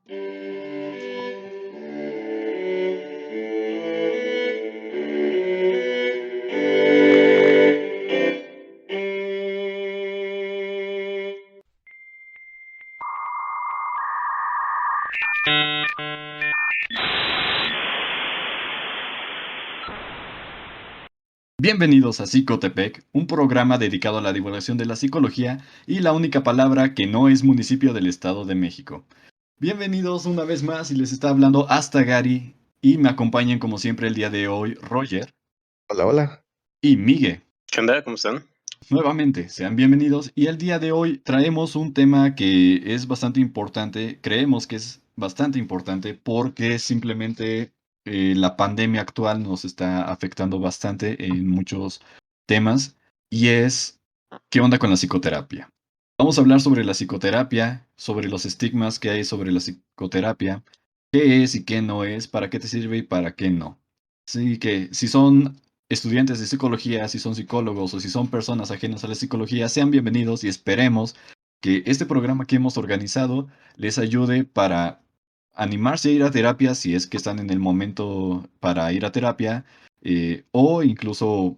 Bienvenidos a Psicotepec, un programa dedicado a la divulgación de la psicología y la única palabra que no es municipio del Estado de México. Bienvenidos una vez más y les está hablando hasta Gary y me acompañan como siempre el día de hoy Roger Hola, hola. y Migue. ¿Qué onda? ¿Cómo están? Nuevamente, sean bienvenidos y el día de hoy traemos un tema que es bastante importante, creemos que es bastante importante porque simplemente la pandemia actual nos está afectando bastante en muchos temas y es ¿qué onda con la psicoterapia? Vamos a hablar sobre la psicoterapia, sobre los estigmas que hay sobre la psicoterapia, qué es y qué no es, para qué te sirve y para qué no. Así que si son estudiantes de psicología, si son psicólogos o si son personas ajenas a la psicología, sean bienvenidos y esperemos que este programa que hemos organizado les ayude para animarse a ir a terapia si es que están en el momento para ir a terapia o incluso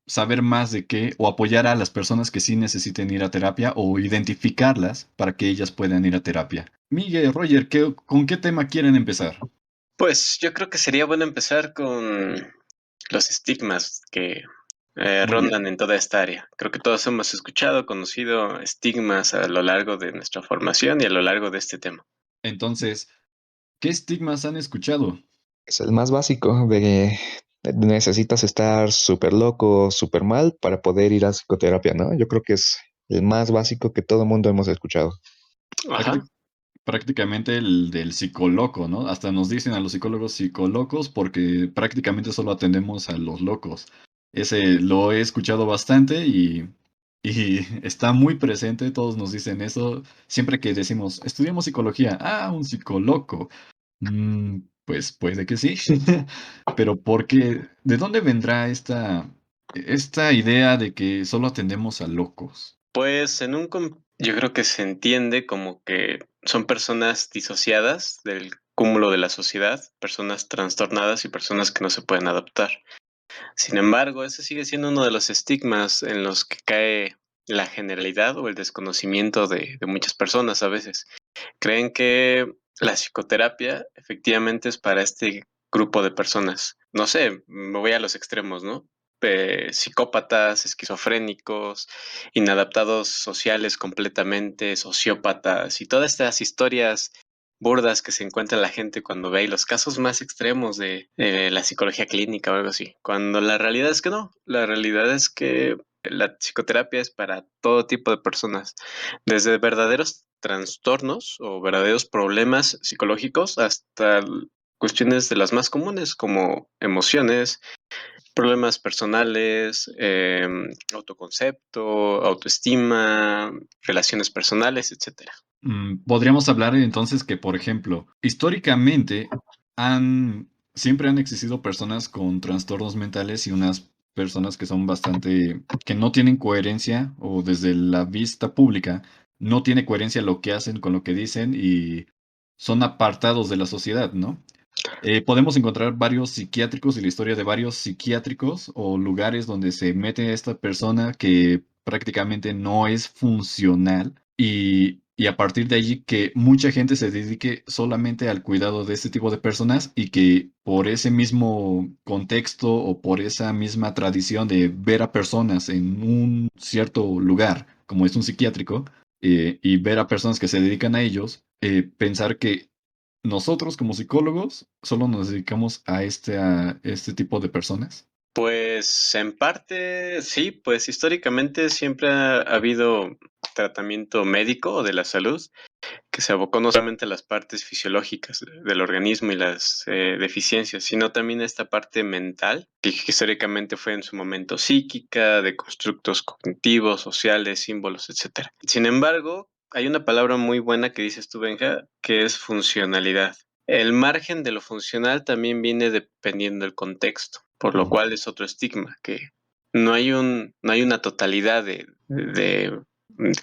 saber más de qué o apoyar a las personas que sí necesiten ir a terapia o identificarlas para que ellas puedan ir a terapia. Miguel, Roger, ¿con qué tema quieren empezar? Pues yo creo que sería bueno empezar con los estigmas que Muy bien. rondan en toda esta área. Creo que todos hemos escuchado, conocido estigmas a lo largo de nuestra formación y a lo largo de este tema. Entonces, ¿qué estigmas han escuchado? Es el más básico de necesitas estar súper loco, súper mal para poder ir a psicoterapia, ¿no? Yo creo que es el más básico que todo el mundo hemos escuchado. Ajá. Prácticamente el del psicoloco, ¿no? Hasta nos dicen a los psicólogos psicolocos porque prácticamente solo atendemos a los locos. Ese lo he escuchado bastante y está muy presente, todos nos dicen eso. Siempre que decimos, estudiamos psicología, un psicoloco. Pues puede que sí, pero ¿por qué? ¿De dónde vendrá esta idea de que solo atendemos a locos? Pues yo creo que se entiende como que son personas disociadas del cúmulo de la sociedad, personas trastornadas y personas que no se pueden adaptar. Sin embargo, ese sigue siendo uno de los estigmas en los que cae la generalidad o el desconocimiento de muchas personas a veces. Creen que la psicoterapia efectivamente es para este grupo de personas. No sé, me voy a los extremos, ¿no? Psicópatas, esquizofrénicos, inadaptados sociales completamente, sociópatas y todas estas historias burdas que se encuentra la gente cuando ve los casos más extremos de la psicología clínica o algo así. Cuando la realidad es que no, la realidad es que la psicoterapia es para todo tipo de personas, desde verdaderos trastornos o verdaderos problemas psicológicos hasta cuestiones de las más comunes como emociones, problemas personales, autoconcepto, autoestima, relaciones personales, etcétera. Podríamos hablar entonces que, por ejemplo, históricamente siempre han existido personas con trastornos mentales y unas personas que son que no tienen coherencia o desde la vista pública no tiene coherencia lo que hacen con lo que dicen y son apartados de la sociedad, ¿no? Podemos encontrar varios psiquiátricos y la historia de varios psiquiátricos o lugares donde se mete esta persona que prácticamente no es funcional y a partir de allí que mucha gente se dedique solamente al cuidado de este tipo de personas y que por ese mismo contexto o por esa misma tradición de ver a personas en un cierto lugar, como es un psiquiátrico, y ver a personas que se dedican a ellos, pensar que nosotros como psicólogos solo nos dedicamos a este tipo de personas. Pues en parte sí, pues históricamente siempre ha habido tratamiento médico o de la salud que se abocó no solamente a las partes fisiológicas del organismo y las deficiencias, sino también a esta parte mental, que históricamente fue en su momento psíquica, de constructos cognitivos, sociales, símbolos, etcétera. Sin embargo, hay una palabra muy buena que dices tú, Benja, que es funcionalidad. El margen de lo funcional también viene dependiendo del contexto, por lo cual es otro estigma, que no hay una totalidad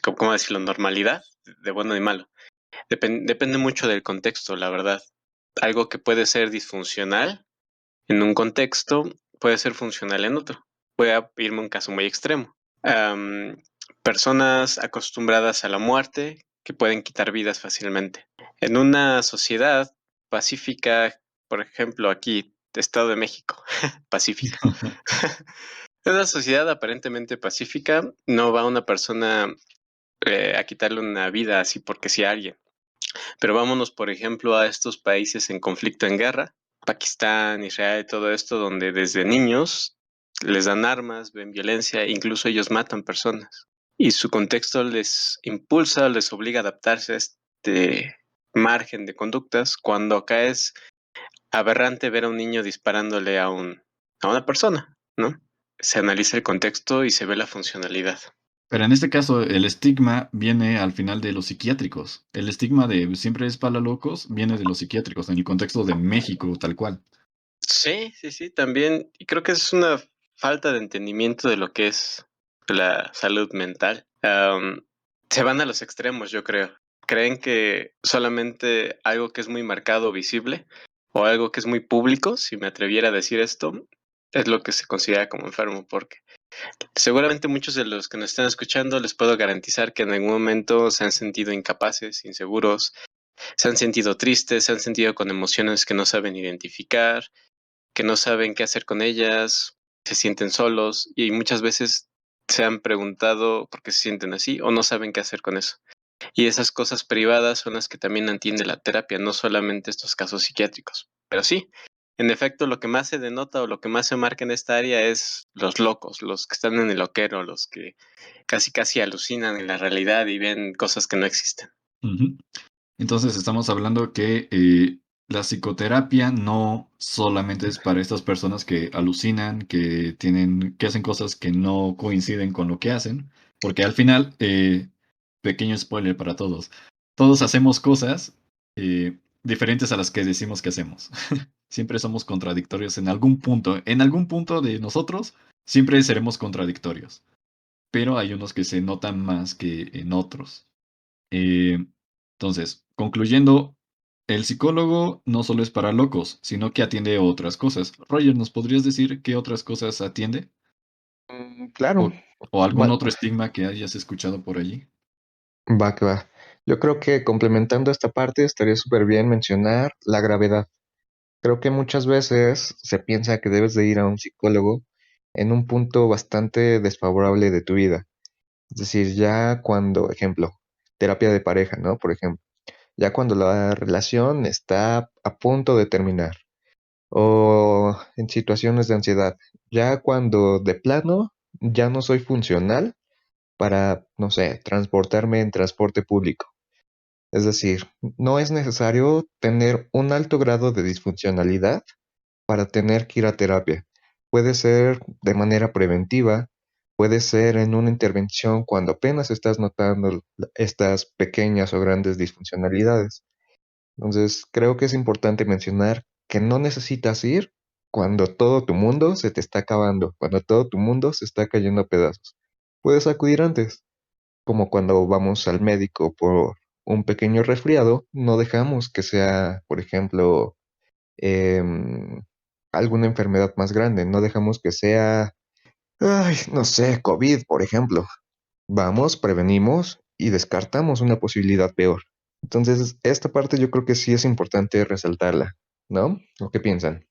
¿cómo decirlo? Normalidad, de bueno y malo. Depende mucho del contexto, la verdad. Algo que puede ser disfuncional en un contexto puede ser funcional en otro. Voy a irme a un caso muy extremo. Am, Personas acostumbradas a la muerte que pueden quitar vidas fácilmente. En una sociedad pacífica, por ejemplo, aquí, Estado de México, pacífica. En una sociedad aparentemente pacífica, no va una persona a quitarle una vida así porque sí a alguien. Pero vámonos, por ejemplo, a estos países en conflicto, en guerra, Pakistán, Israel, todo esto, donde desde niños les dan armas, ven violencia, incluso ellos matan personas. Y su contexto les impulsa, les obliga a adaptarse a este margen de conductas, cuando acá es aberrante ver a un niño disparándole a una persona, ¿no? Se analiza el contexto y se ve la funcionalidad. Pero en este caso, el estigma viene al final de los psiquiátricos. El estigma de siempre es para locos viene de los psiquiátricos, en el contexto de México, tal cual. Sí, sí, sí, también. Y creo que es una falta de entendimiento de lo que es la salud mental. Se van a los extremos, yo creo. Creen que solamente algo que es muy marcado o visible o algo que es muy público, si me atreviera a decir esto, es lo que se considera como enfermo, porque seguramente muchos de los que nos están escuchando les puedo garantizar que en algún momento se han sentido incapaces, inseguros, se han sentido tristes, se han sentido con emociones que no saben identificar, que no saben qué hacer con ellas, se sienten solos y muchas veces se han preguntado por qué se sienten así o no saben qué hacer con eso. Y esas cosas privadas son las que también atiende la terapia, no solamente estos casos psiquiátricos. Pero sí, en efecto, lo que más se denota o lo que más se marca en esta área es los locos, los que están en el loquero, los que casi casi alucinan en la realidad y ven cosas que no existen. Ujú. Entonces estamos hablando que la psicoterapia no solamente es para estas personas que alucinan, que hacen cosas que no coinciden con lo que hacen, porque al final, pequeño spoiler para todos hacemos cosas diferentes a las que decimos que hacemos. Siempre somos contradictorios en algún punto de nosotros, siempre seremos contradictorios, pero hay unos que se notan más que en otros. Eh, entonces, concluyendo, el psicólogo no solo es para locos, sino que atiende otras cosas. Roger, ¿nos podrías decir qué otras cosas atiende? Claro, ¿O, o algún va, otro estigma que hayas escuchado por allí? va que va. Yo creo que complementando esta parte estaría súper bien mencionar la gravedad. Creo que muchas veces se piensa que debes de ir a un psicólogo en un punto bastante desfavorable de tu vida. Es decir, ya cuando, ejemplo, terapia de pareja, ¿no? Por ejemplo, ya cuando la relación está a punto de terminar o en situaciones de ansiedad, ya cuando de plano ya no soy funcional para, no sé, transportarme en transporte público. Es decir, no es necesario tener un alto grado de disfuncionalidad para tener que ir a terapia. Puede ser de manera preventiva, puede ser en una intervención cuando apenas estás notando estas pequeñas o grandes disfuncionalidades. Entonces, creo que es importante mencionar que no necesitas ir cuando todo tu mundo se te está acabando, cuando todo tu mundo se está cayendo a pedazos. Puedes acudir antes, como cuando vamos al médico por un pequeño resfriado, no dejamos que sea, por ejemplo, em, alguna enfermedad más grande. No dejamos que sea, ay, no sé, COVID, por ejemplo. Vamos, prevenimos y descartamos una posibilidad peor. Entonces, esta parte yo creo que sí es importante resaltarla, ¿no? ¿O qué piensan?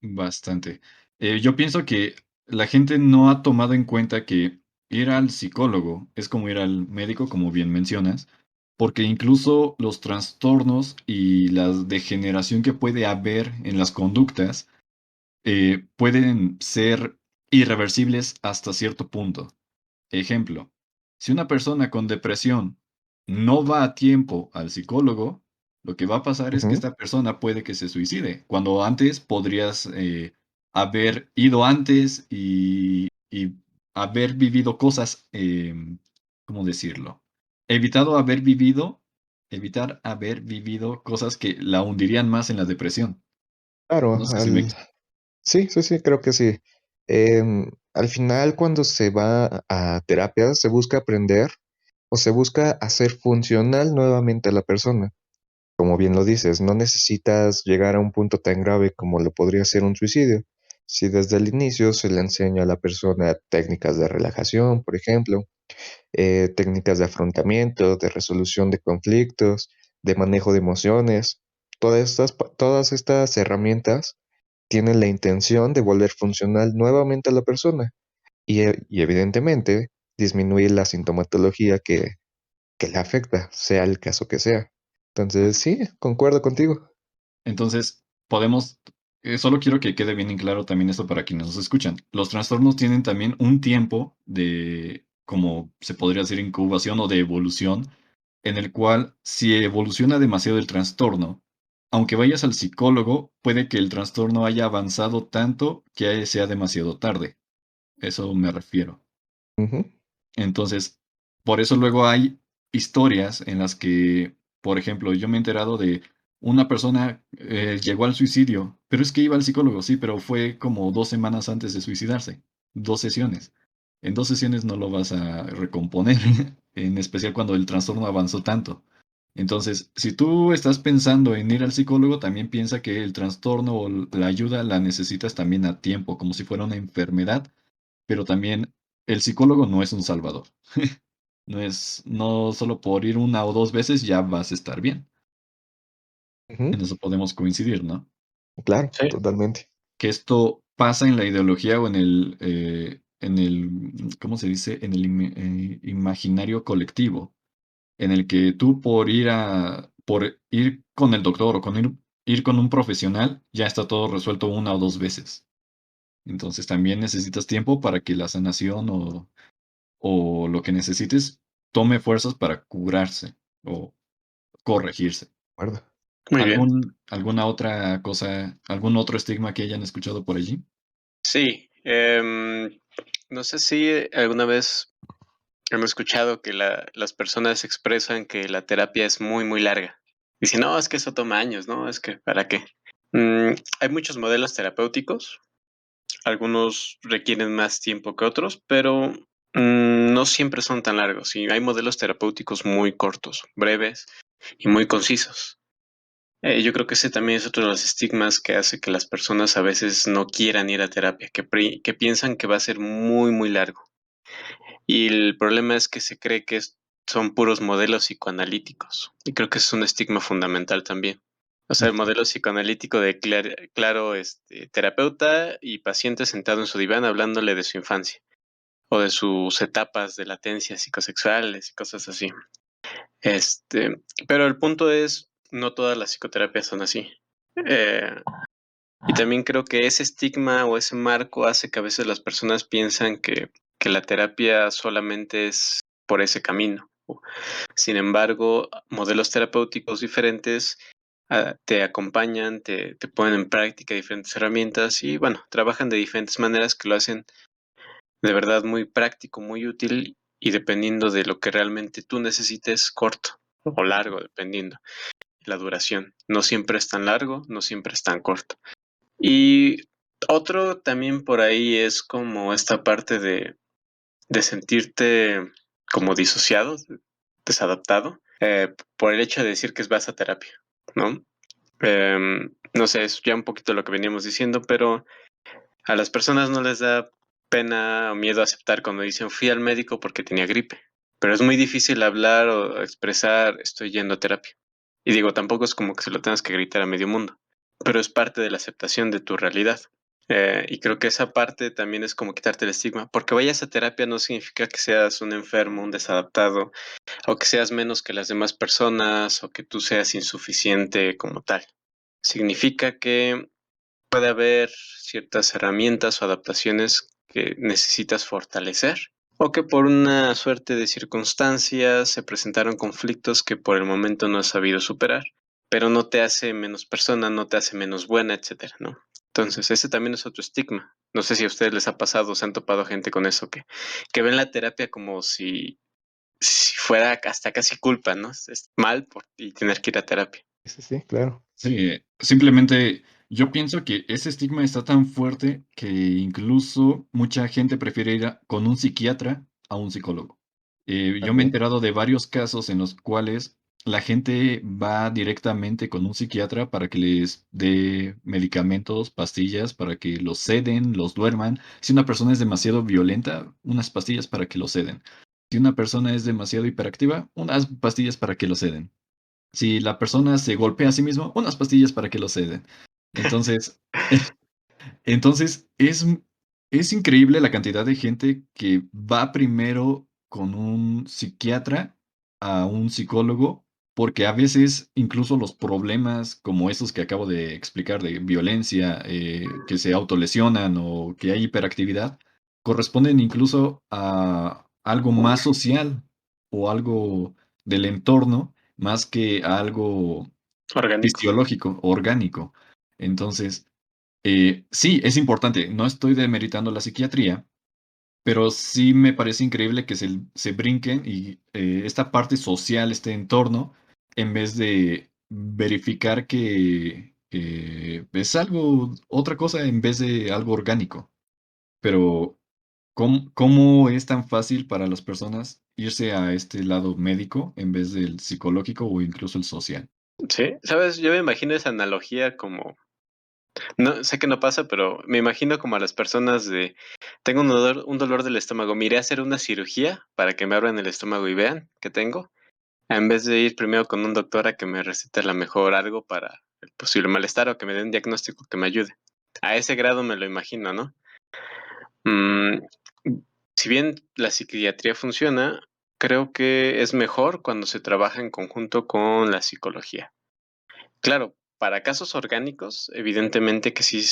Bastante. Yo pienso que la gente no ha tomado en cuenta que ir al psicólogo es como ir al médico, como bien mencionas, porque incluso los trastornos y la degeneración que puede haber en las conductas pueden ser irreversibles hasta cierto punto. Ejemplo, si una persona con depresión no va a tiempo al psicólogo, lo que va a pasar es que Ujú. esta persona puede que se suicide, cuando antes podrías haber ido antes y haber vivido cosas, ¿cómo decirlo? Evitado haber vivido, evitar haber vivido cosas que la hundirían más en la depresión. Claro, No sé si me... sí, sí, sí, creo que sí. Al final, cuando se va a terapia, se busca aprender o se busca hacer funcional nuevamente a la persona. Como bien lo dices, no necesitas llegar a un punto tan grave como lo podría ser un suicidio. Si desde el inicio se le enseña a la persona técnicas de relajación, por ejemplo, técnicas de afrontamiento, de resolución de conflictos, de manejo de emociones, todas estas herramientas tienen la intención de volver funcional nuevamente a la persona y evidentemente disminuir la sintomatología que le afecta, sea el caso que sea. Entonces, sí, concuerdo contigo. Entonces, podemos, solo quiero que quede bien en claro también esto para quienes nos escuchan. Los trastornos tienen también un tiempo de, como se podría decir, incubación o de evolución, en el cual si evoluciona demasiado el trastorno, aunque vayas al psicólogo, puede que el trastorno haya avanzado tanto que sea demasiado tarde. Eso me refiero. Ujú, Entonces, por eso luego hay historias en las que, por ejemplo, yo me he enterado de una persona llegó al suicidio, pero es que iba al psicólogo, sí, pero fue como 2 semanas antes de suicidarse, 2 sesiones. En 2 sesiones no lo vas a recomponer, en especial cuando el trastorno avanzó tanto. Entonces, si tú estás pensando en ir al psicólogo, también piensa que el trastorno o la ayuda la necesitas también a tiempo, como si fuera una enfermedad, pero también el psicólogo no es un salvador. No solo por ir 1 o 2 veces ya vas a estar bien. ujú, En eso podemos coincidir, ¿no? claro, Sí. totalmente. Que esto pasa en la ideología o ¿cómo se dice? En el imaginario colectivo, en el que tú por ir con el doctor o ir con un profesional, ya está todo resuelto 1 o 2 veces. Entonces también necesitas tiempo para que la sanación o lo que necesites tome fuerzas para curarse o corregirse. Acuerdo. Muy bien. ¿Alguna otra cosa, algún otro estigma que hayan escuchado por allí? Sí, no sé si alguna vez han escuchado que las personas expresan que la terapia es muy, muy larga. Dicen, no, es que eso toma años, ¿no? Es que, ¿para qué? Hay muchos modelos terapéuticos, algunos requieren más tiempo que otros, pero no siempre son tan largos. Y hay modelos terapéuticos muy cortos, breves y muy concisos. Yo creo que ese también es otro de los estigmas que hace que las personas a veces no quieran ir a terapia, que piensan que va a ser muy, muy largo. Y el problema es que se cree que son puros modelos psicoanalíticos. Y creo que es un estigma fundamental también. O sea, el modelo psicoanalítico de claro, terapeuta y paciente sentado en su diván hablándole de su infancia o de sus etapas de latencia psicosexuales y cosas así. Pero el punto es, no todas las psicoterapias son así. Eh, y también creo que ese estigma o ese marco hace que a veces las personas piensan que la terapia solamente es por ese camino. Sin embargo, modelos terapéuticos diferentes te acompañan, te ponen en práctica diferentes herramientas y bueno, trabajan de diferentes maneras que lo hacen de verdad muy práctico, muy útil y dependiendo de lo que realmente tú necesites, corto o largo, dependiendo la duración. No siempre es tan largo, no siempre es tan corto. Y otro también por ahí es como esta parte de sentirte como disociado, desadaptado, por el hecho de decir que vas a terapia, ¿no? No sé, es ya un poquito lo que veníamos diciendo, pero a las personas no les da pena o miedo aceptar cuando dicen fui al médico porque tenía gripe, pero es muy difícil hablar o expresar estoy yendo a terapia. Y digo, tampoco es como que se lo tengas que gritar a medio mundo, pero es parte de la aceptación de tu realidad. Y creo que esa parte también es como quitarte el estigma, porque vayas a terapia no significa que seas un enfermo, un desadaptado, o que seas menos que las demás personas, o que tú seas insuficiente como tal. Significa que puede haber ciertas herramientas o adaptaciones que necesitas fortalecer o que por una suerte de circunstancias se presentaron conflictos que por el momento no has sabido superar, pero no te hace menos persona, no te hace menos buena, etcétera, ¿no? Entonces, ese también es otro estigma. No sé si a ustedes les ha pasado, se han topado gente con eso, que ven la terapia como si fuera hasta casi culpa, ¿no? Es mal y tener que ir a terapia. Sí, sí, claro. Sí, simplemente yo pienso que ese estigma está tan fuerte que incluso mucha gente prefiere con un psiquiatra a un psicólogo. Yo me he Ajá. enterado de varios casos en los cuales la gente va directamente con un psiquiatra para que les dé medicamentos, pastillas, para que los seden, los duerman. Si una persona es demasiado violenta, unas pastillas para que lo seden. Si una persona es demasiado hiperactiva, unas pastillas para que lo seden. Si la persona se golpea a sí mismo, unas pastillas para que lo ceden. Entonces, entonces es increíble la cantidad de gente que va primero con un psiquiatra a un psicólogo, porque a veces incluso los problemas como esos que acabo de explicar de violencia, que se autolesionan o que hay hiperactividad, corresponden incluso a algo más social o algo del entorno más que a algo Orgánico. fisiológico, orgánico. Entonces, sí, es importante. No estoy demeritando la psiquiatría, pero sí me parece increíble que se brinquen y esta parte social, este entorno, en vez de verificar que es algo, otra cosa en vez de algo orgánico. Pero, ¿cómo es tan fácil para las personas irse a este lado médico en vez del psicológico o incluso el social? Sí, sabes, yo me imagino esa analogía como, no sé que no pasa, pero me imagino como a las personas de, tengo un dolor del estómago, me iré a hacer una cirugía para que me abran el estómago y vean qué tengo, en vez de ir primero con un doctor a que me recete a lo mejor algo para el posible malestar o que me den un diagnóstico que me ayude. A ese grado me lo imagino, ¿no? Mm, si bien la psiquiatría funciona, creo que es mejor cuando se trabaja en conjunto con la psicología. Claro, para casos orgánicos, evidentemente que sí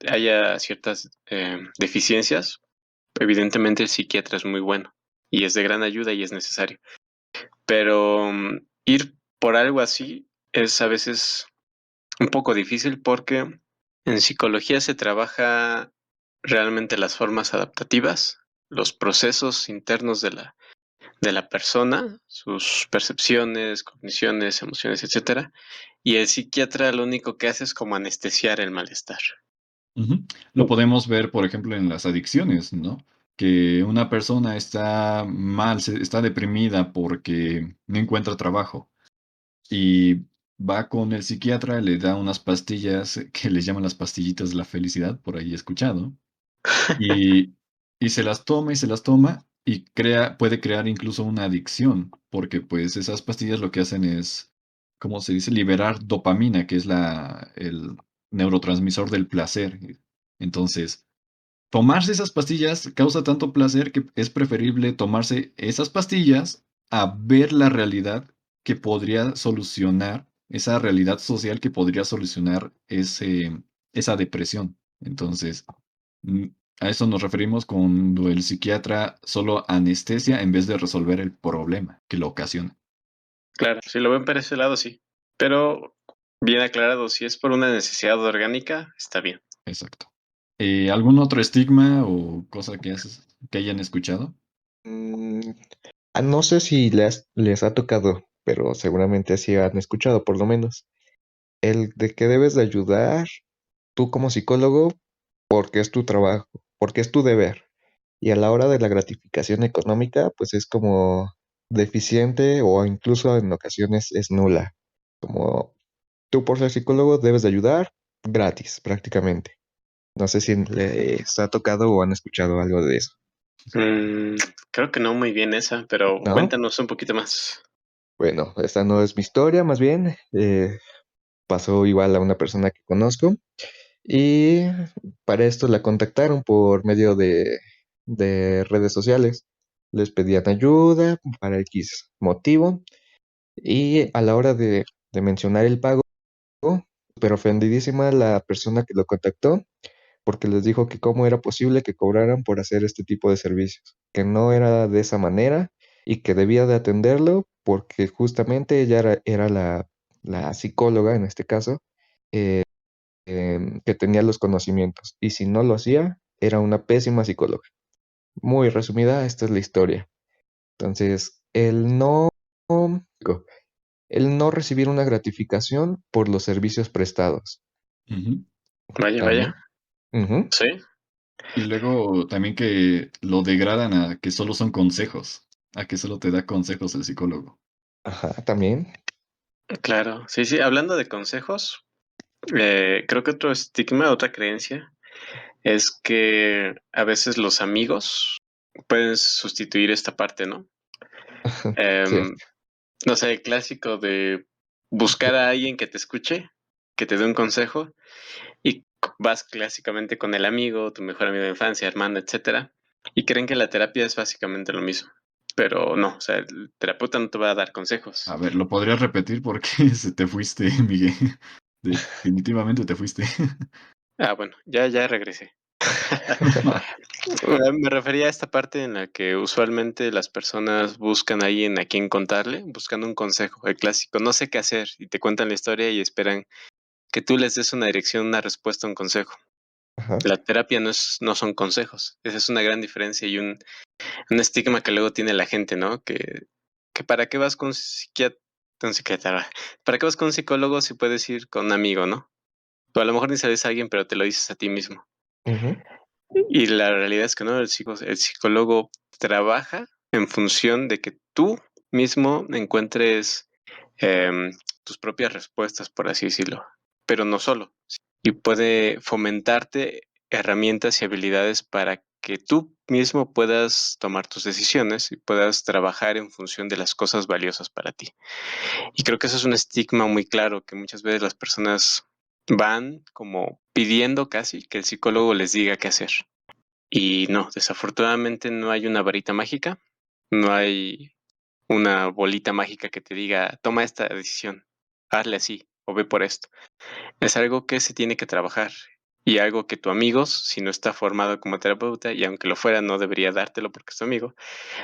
haya ciertas deficiencias, evidentemente el psiquiatra es muy bueno y es de gran ayuda y es necesario. Pero ir por algo así es a veces un poco difícil porque en psicología se trabaja realmente las formas adaptativas, los procesos internos de la persona, sus percepciones, cogniciones, emociones, etcétera. Y el psiquiatra lo único que hace es como anestesiar el malestar. Ujú. Lo podemos ver, por ejemplo, en las adicciones, ¿no? Que una persona está mal, está deprimida porque no encuentra trabajo y va con el psiquiatra, le da unas pastillas que les llaman las pastillitas de la felicidad, por ahí he escuchado, y, y se las toma y se las toma y puede crear incluso una adicción, porque pues esas pastillas lo que hacen es, ¿cómo se dice? Liberar dopamina, que es el neurotransmisor del placer. Entonces, tomarse esas pastillas causa tanto placer que es preferible tomarse esas pastillas a ver la realidad que podría solucionar, esa realidad social que podría solucionar esa depresión. Entonces, mm, a eso nos referimos cuando el psiquiatra solo anestesia en vez de resolver el problema que lo ocasiona. Claro, si lo ven por ese lado, sí. Pero bien aclarado, si es por una necesidad orgánica, está bien. Exacto. ¿Algún otro estigma o cosa que hayan escuchado? Mm, no sé si les ha tocado, pero seguramente sí han escuchado por lo menos. El de que debes de ayudar tú como psicólogo porque es tu trabajo, porque es tu deber. Y a la hora de la gratificación económica, pues es como deficiente o incluso en ocasiones es nula. Como tú por ser psicólogo debes de ayudar gratis prácticamente. No sé si les ha tocado o han escuchado algo de eso, Mm, creo que no muy bien esa, pero ¿no? cuéntanos un poquito más. Bueno, esta no es mi historia, más bien. Pasó igual a una persona que conozco y para esto la contactaron por medio de redes sociales. Les pedían ayuda para X motivo y a la hora de mencionar el pago, pero ofendidísima la persona que lo contactó porque les dijo que cómo era posible que cobraran por hacer este tipo de servicios, que no era de esa manera y que debía de atenderlo porque justamente ella era la psicóloga en este caso, que tenía los conocimientos y si no lo hacía, era una pésima psicóloga. Muy resumida, esta es la historia. Entonces, el no recibir una gratificación por los servicios prestados. Ujú. Vaya, vaya. También. Ujú. Sí. Y luego también que lo degradan a que solo son consejos. a que solo te da consejos el psicólogo. Ajá, también. Claro, sí, sí. Hablando de consejos, creo que otro estigma, otra creencia, es que a veces los amigos pueden sustituir esta parte, ¿no? Em, Cierto. no sé, el clásico de buscar a alguien que te escuche, que te dé un consejo, y vas clásicamente con el amigo, tu mejor amigo de infancia, hermano, etcétera, y creen que la terapia es básicamente lo mismo. Pero no, o sea, el terapeuta no te va a dar A consejos. ver, ¿lo podrías repetir? Porque se te fuiste, Miguel. Definitivamente te fuiste. Ah, bueno, ya regresé. Me refería a esta parte en la que usualmente las personas buscan a alguien a quien contarle, buscando un consejo, el clásico, no sé qué hacer, y te cuentan la historia y esperan que tú les des una dirección, una respuesta, un consejo. Ajá. La terapia no son consejos. Esa es una gran diferencia y un estigma que luego tiene la gente, ¿no? Que para qué vas con un psiquiatra, ¿para qué vas con un psicólogo si puedes ir con un amigo, ¿no? O a lo mejor ni sabes a alguien, pero te lo dices a ti mismo. Ujú. Y la realidad es que no, el psicólogo trabaja en función de que tú mismo encuentres tus propias respuestas, por así decirlo, pero no solo. Y puede fomentarte herramientas y habilidades para que tú mismo puedas tomar tus decisiones y puedas trabajar en función de las cosas valiosas para ti. Y creo que eso es un estigma muy claro que muchas veces las personas van como pidiendo casi que el psicólogo les diga qué hacer. Y no, desafortunadamente no hay una varita mágica, no hay una bolita mágica que te diga, toma esta decisión, hazle así o ve por esto. Es algo que se tiene que trabajar y algo que tu amigo, si no está formado como terapeuta, y aunque lo fuera, no debería dártelo porque es tu amigo,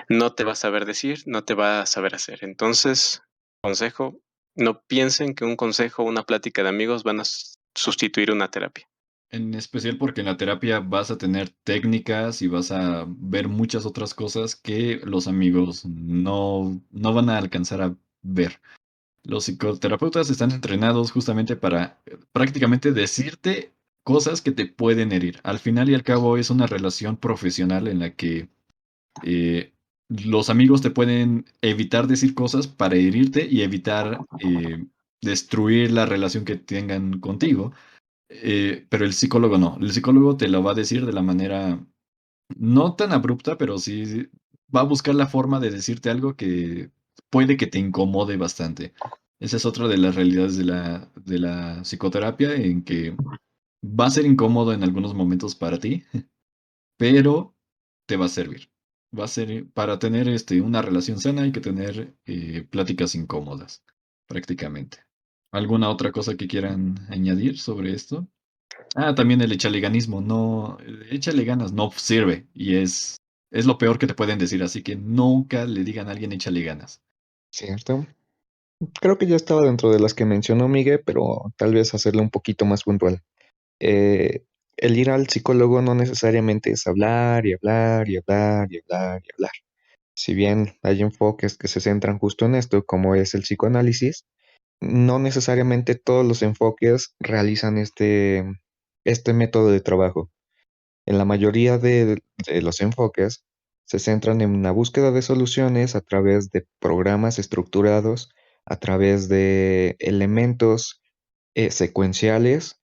no te va a saber decir, no te va a saber hacer. Entonces, consejo, no piensen que un consejo o una plática de amigos van a sustituir una terapia. En especial porque en la terapia vas a tener técnicas y vas a ver muchas otras cosas que los amigos no van a alcanzar a ver. Los psicoterapeutas están entrenados justamente para prácticamente decirte cosas que te pueden herir. Al final y al cabo es una relación profesional en la que los amigos te pueden evitar decir cosas para herirte y evitar destruir la relación que tengan contigo. Pero el psicólogo no. El psicólogo te lo va a decir de la manera no tan abrupta, pero sí va a buscar la forma de decirte algo que puede que te incomode bastante. Esa es otra de las realidades de la psicoterapia, en que va a ser incómodo en algunos momentos para ti, pero te va a servir. Va a ser para tener una relación sana hay que tener pláticas incómodas, prácticamente. ¿Alguna otra cosa que quieran añadir sobre esto? Ah, también el echaleganismo, no, échale ganas, no sirve y es lo peor que te pueden decir, así que nunca le digan a alguien échale ganas. Cierto. Creo que ya estaba dentro de las que mencionó Miguel, pero tal vez hacerlo un poquito más puntual. Eh, el ir al psicólogo no necesariamente es hablar y hablar y hablar y hablar y hablar. Si bien hay enfoques que se centran justo en esto, como es el psicoanálisis, no necesariamente todos los enfoques realizan este método de trabajo. En la mayoría de los enfoques se centran en la búsqueda de soluciones a través de programas estructurados, a través de elementos secuenciales,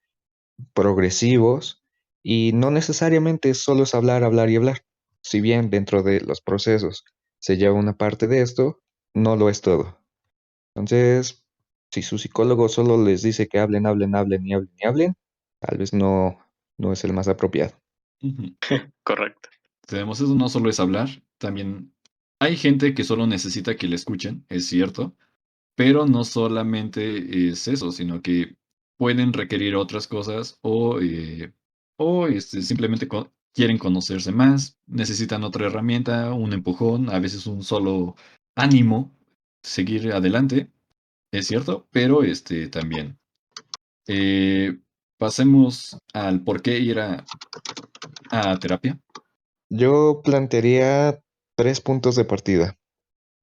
progresivos, y no necesariamente solo es hablar, hablar y hablar. Si bien dentro de los procesos se lleva una parte de esto, no lo es todo. Entonces, si su psicólogo solo les dice que hablen, hablen, hablen y hablen y hablen, tal vez no es el más apropiado. Ujú. Correcto. Tenemos eso, no solo es hablar, también hay gente que solo necesita que le escuchen, es cierto, pero no solamente es eso, sino que pueden requerir otras cosas o simplemente quieren conocerse más, necesitan otra herramienta, un empujón, a veces un solo ánimo, seguir adelante, es cierto, pero también. Eh, pasemos al por qué ir a terapia. Yo plantearía 3 puntos de partida.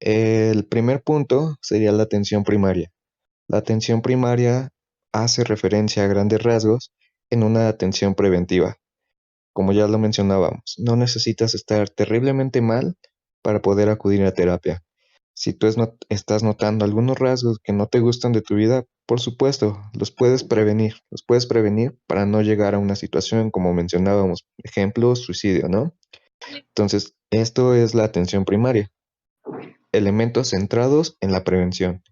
El primer punto sería la atención primaria. La atención primaria hace referencia a grandes rasgos en una atención preventiva. Como ya lo mencionábamos, no necesitas estar terriblemente mal para poder acudir a terapia. Si tú estás notando algunos rasgos que no te gustan de tu vida, por supuesto, los puedes prevenir para no llegar a una situación como mencionábamos, ejemplo, suicidio, ¿no? Entonces, esto es la atención primaria, elementos centrados en la prevención.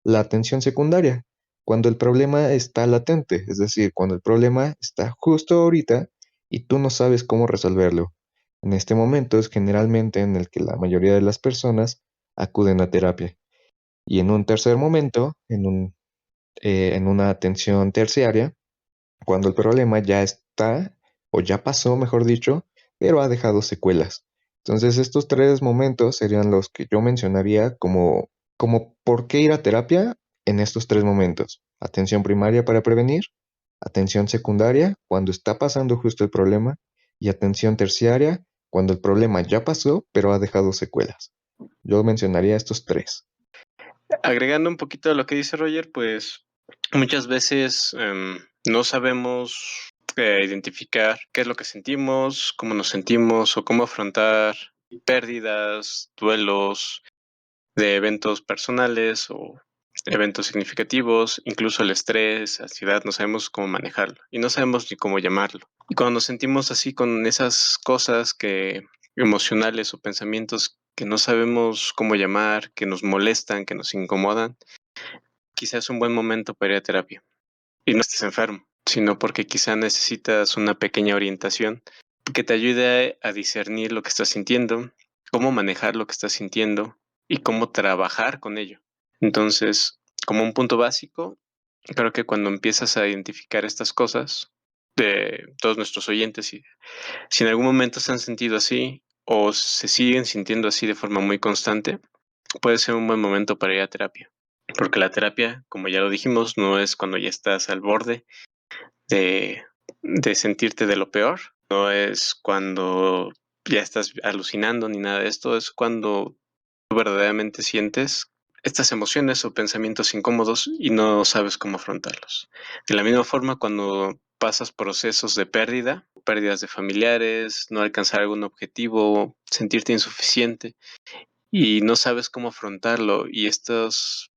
La atención secundaria, cuando el problema está latente, es decir, cuando el problema está justo ahorita y tú no sabes cómo resolverlo. En este momento es generalmente en el que la mayoría de las personas acuden a terapia. Y en un tercer momento, en una atención terciaria, cuando el problema ya está o ya pasó, mejor dicho, pero ha dejado secuelas. Entonces, estos tres momentos serían los que yo mencionaría como por qué ir a terapia en estos tres momentos. Atención primaria para prevenir, atención secundaria cuando está pasando justo el problema y atención terciaria cuando el problema ya pasó, pero ha dejado secuelas. Yo mencionaría estos tres. Agregando un poquito a lo que dice Roger, pues muchas veces no sabemos identificar qué es lo que sentimos, cómo nos sentimos o cómo afrontar pérdidas, duelos de eventos personales o eventos significativos, incluso el estrés, ansiedad, no sabemos cómo manejarlo y no sabemos ni cómo llamarlo. Y cuando nos sentimos así con esas cosas que emocionales o pensamientos que no sabemos cómo llamar, que nos molestan, que nos incomodan, quizás es un buen momento para ir a terapia. Y no estés enfermo, sino porque quizá necesitas una pequeña orientación que te ayude a discernir lo que estás sintiendo, cómo manejar lo que estás sintiendo y cómo trabajar con ello. Entonces, como un punto básico, creo que cuando empiezas a identificar estas cosas de todos nuestros oyentes, si en algún momento se han sentido así o se siguen sintiendo así de forma muy constante, puede ser un buen momento para ir a terapia. Porque la terapia, como ya lo dijimos, no es cuando ya estás al borde de, de sentirte de lo peor, no es cuando ya estás alucinando ni nada de esto, es cuando tú verdaderamente sientes estas emociones o pensamientos incómodos y no sabes cómo afrontarlos. De la misma forma, cuando pasas procesos de pérdida, pérdidas de familiares, no alcanzar algún objetivo, sentirte insuficiente y no sabes cómo afrontarlo y estas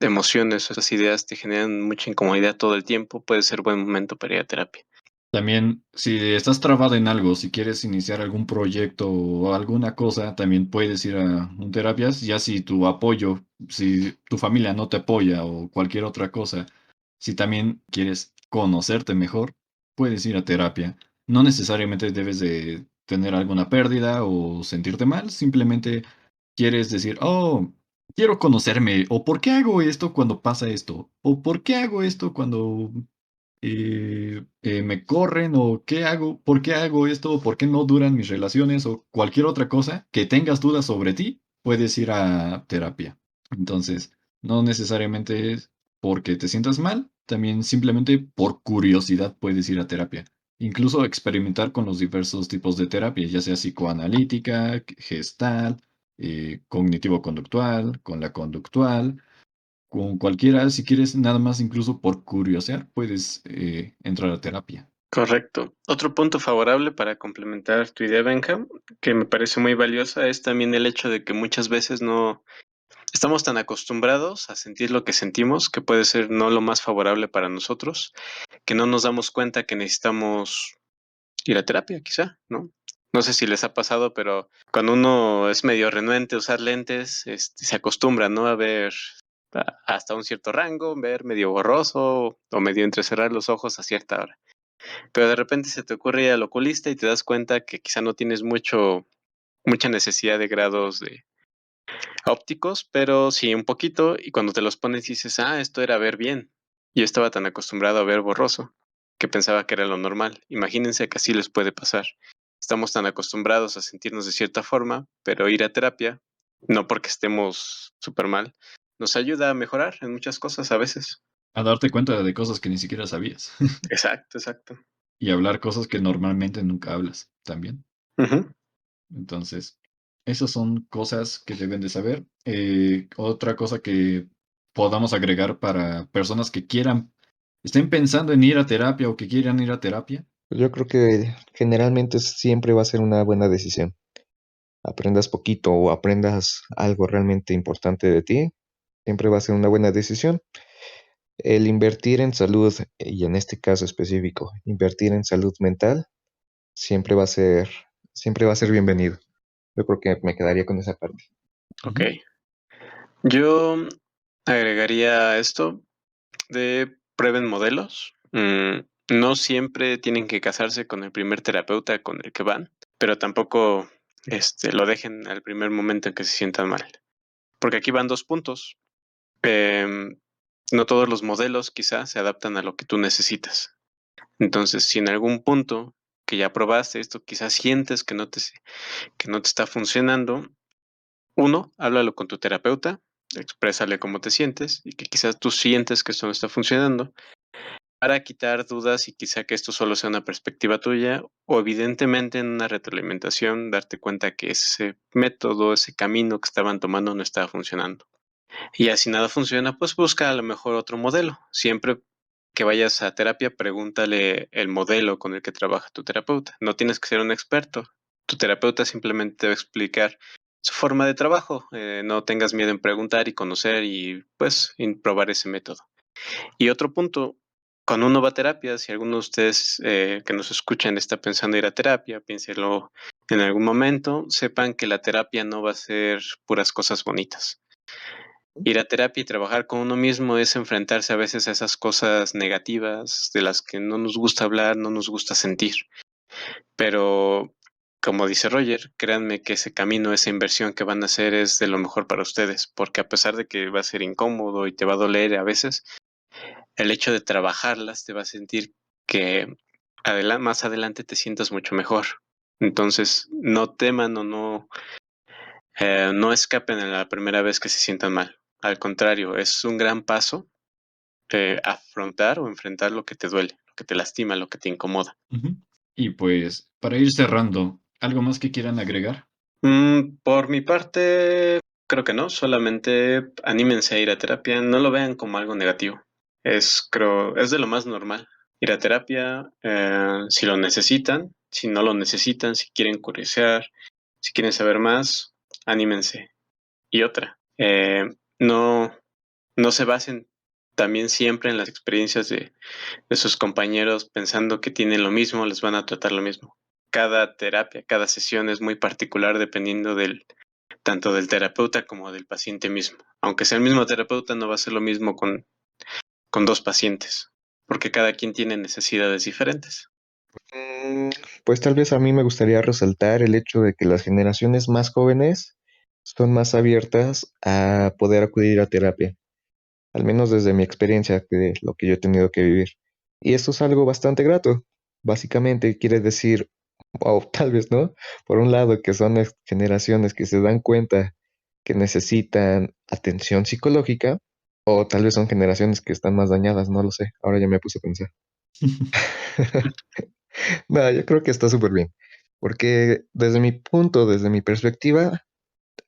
emociones, esas ideas te generan mucha incomodidad todo el tiempo, puede ser buen momento para ir a terapia. También, si estás trabado en algo, si quieres iniciar algún proyecto o alguna cosa, también puedes ir a un terapias, ya si tu apoyo, si tu familia no te apoya o cualquier otra cosa, si también quieres conocerte mejor, puedes ir a terapia. No necesariamente debes de tener alguna pérdida o sentirte mal, simplemente quieres decir, oh, quiero conocerme, o por qué hago esto cuando pasa esto, o por qué hago esto cuando me corren o qué hago, por qué hago esto, o por qué no duran mis relaciones o cualquier otra cosa que tengas dudas sobre ti, puedes ir a terapia. Entonces, no necesariamente es porque te sientas mal, también simplemente por curiosidad puedes ir a terapia. Incluso experimentar con los diversos tipos de terapia, ya sea psicoanalítica, gestal, cognitivo-conductual, con la conductual, con cualquiera, si quieres nada más incluso por curiosear, puedes entrar a terapia. Correcto. Otro punto favorable para complementar tu idea, Benjam, que me parece muy valiosa, es también el hecho de que muchas veces no estamos tan acostumbrados a sentir lo que sentimos, que puede ser no lo más favorable para nosotros, que no nos damos cuenta que necesitamos ir a terapia, quizá, ¿no? No sé si les ha pasado, pero cuando uno es medio renuente a usar lentes, se acostumbra, ¿no? A ver hasta un cierto rango, ver medio borroso o medio entrecerrar los ojos a cierta hora. Pero de repente se te ocurre ir al oculista y te das cuenta que quizá no tienes mucha necesidad de grados de ópticos, pero sí un poquito, y cuando te los pones dices, ah, esto era ver bien. Yo estaba tan acostumbrado a ver borroso que pensaba que era lo normal. Imagínense que así les puede pasar. Estamos tan acostumbrados a sentirnos de cierta forma, pero ir a terapia, no porque estemos súper mal, nos ayuda a mejorar en muchas cosas a veces. A darte cuenta de cosas que ni siquiera sabías Exacto, exacto. y hablar cosas que normalmente nunca hablas también. Ujú. Entonces, esas son cosas que deben de saber. Otra cosa que podamos agregar para personas que quieran, estén pensando en ir a terapia o que quieran ir a terapia. Yo creo que generalmente siempre va a ser una buena decisión. aprendas poquito o aprendas algo realmente importante de ti, siempre va a ser una buena decisión. El invertir en salud, y en este caso específico, invertir en salud mental, siempre va a ser, siempre va a ser bienvenido. Yo creo que me quedaría con esa parte. Ok. Ujú. Yo agregaría esto de prueben modelos. No siempre tienen que casarse con el primer terapeuta con el que van, pero tampoco lo dejen al primer momento en que se sientan mal. Porque aquí van dos puntos. Em, no todos los modelos quizás se adaptan a lo que tú necesitas. Entonces, si en algún punto que ya probaste esto, quizás sientes que no te está funcionando, uno, háblalo con tu terapeuta, exprésale cómo te sientes y que quizás tú sientes que esto no está funcionando para quitar dudas y quizá que esto solo sea una perspectiva tuya o evidentemente en una retroalimentación darte cuenta que ese método, ese camino que estaban tomando no estaba funcionando. Y ya si nada funciona, pues busca a lo mejor otro modelo. Siempre que vayas a terapia, pregúntale el modelo con el que trabaja tu terapeuta. No tienes que ser un experto. Tu terapeuta simplemente te va a explicar su forma de trabajo. No tengas miedo en preguntar y conocer y pues en probar ese método. Y otro punto, cuando uno va a terapia, si alguno de ustedes que nos escuchan está pensando ir a terapia, piénselo en algún momento, sepan que la terapia no va a ser puras cosas bonitas. Ir a terapia y trabajar con uno mismo es enfrentarse a veces a esas cosas negativas de las que no nos gusta hablar, no nos gusta sentir. Pero, como dice Roger, créanme que ese camino, esa inversión que van a hacer es de lo mejor para ustedes, porque a pesar de que va a ser incómodo y te va a doler a veces, el hecho de trabajarlas te va a sentir que más adelante te sientas mucho mejor. Entonces, no teman o no escapen en la primera vez que se sientan mal. Al contrario, es un gran paso afrontar o enfrentar lo que te duele, lo que te lastima, lo que te incomoda. Ujú. Y pues, para ir cerrando, ¿algo más que quieran agregar? Por mi parte, creo que no, solamente anímense a ir a terapia, no lo vean como algo negativo. Es de lo más normal. Ir a terapia, si lo necesitan, si no lo necesitan, si quieren curiosear, si quieren saber más, anímense. Y otra, no, no se basen también siempre en las experiencias de sus compañeros pensando que tienen lo mismo, les van a tratar lo mismo. Cada terapia, cada sesión es muy particular dependiendo tanto del terapeuta como del paciente mismo. Aunque sea el mismo terapeuta, no va a ser lo mismo con dos pacientes, porque cada quien tiene necesidades diferentes. Mm, Pues tal vez a mí me gustaría resaltar el hecho de que las generaciones más jóvenes son más abiertas a poder acudir a terapia, al menos desde mi experiencia, de lo que yo he tenido que vivir. Y esto es algo bastante grato. Básicamente quiere decir, o tal vez no, por un lado que son generaciones que se dan cuenta que necesitan atención psicológica, o tal vez son generaciones que están más dañadas, no lo sé. Ahora ya me puse a pensar. No, yo creo que está súper bien, porque desde mi punto, desde mi perspectiva,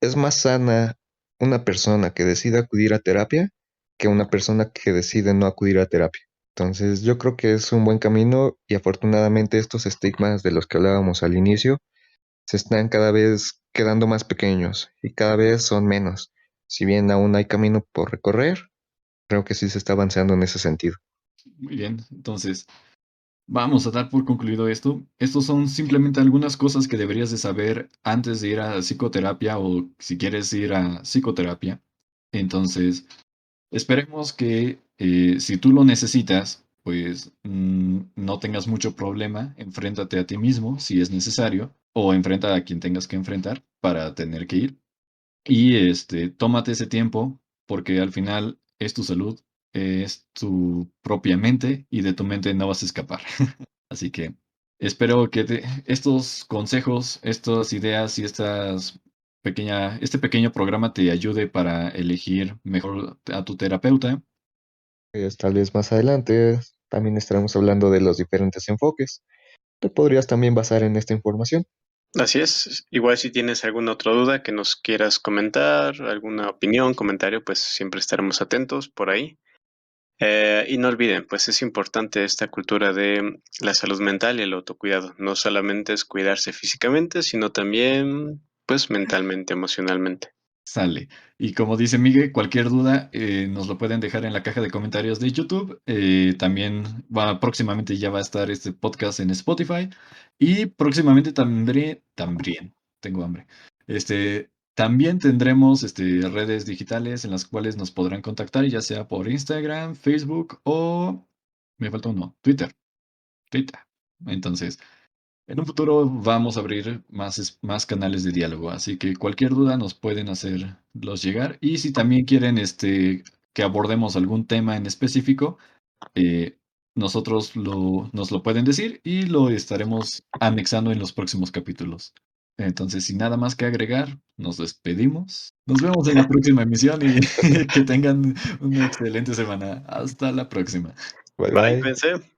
es más sana una persona que decide acudir a terapia que una persona que decide no acudir a terapia. Entonces, yo creo que es un buen camino y afortunadamente estos estigmas de los que hablábamos al inicio se están cada vez quedando más pequeños y cada vez son menos. Si bien aún hay camino por recorrer, creo que sí se está avanzando en ese sentido. Muy bien, entonces, vamos a dar por concluido esto. Estos son simplemente algunas cosas que deberías de saber antes de ir a psicoterapia o si quieres ir a psicoterapia. Entonces, esperemos que si tú lo necesitas, pues no tengas mucho problema. Enfréntate a ti mismo si es necesario o enfrenta a quien tengas que enfrentar para tener que ir. Y tómate ese tiempo porque al final es tu salud, es tu propia mente y de tu mente no vas a escapar. Así que espero que estos consejos, estas ideas y este pequeño programa te ayude para elegir mejor a tu terapeuta. Tal vez más adelante también estaremos hablando de los diferentes enfoques. Te podrías también basar en esta información. Así es, igual si tienes alguna otra duda que nos quieras comentar, alguna opinión, comentario, pues siempre estaremos atentos por ahí. Y no olviden, pues es importante esta cultura de la salud mental y el autocuidado. No solamente es cuidarse físicamente, sino también pues mentalmente, emocionalmente. Sale. Y como dice Miguel, cualquier duda nos lo pueden dejar en la caja de comentarios de YouTube. También próximamente ya va a estar este podcast en Spotify. Y próximamente también, tengo hambre. También tendremos redes digitales en las cuales nos podrán contactar, ya sea por Instagram, Facebook o me falta uno, Twitter. Twitter. Entonces, en un futuro vamos a abrir más canales de diálogo, así que cualquier duda nos pueden hacerlos llegar. Y si también quieren que abordemos algún tema en específico, eh, nos lo pueden decir y lo estaremos anexando en los próximos capítulos. Entonces, sin nada más que agregar, nos despedimos. Nos vemos en la próxima emisión y que tengan una excelente semana. Hasta la próxima. Bye Bye, bye. cuídense.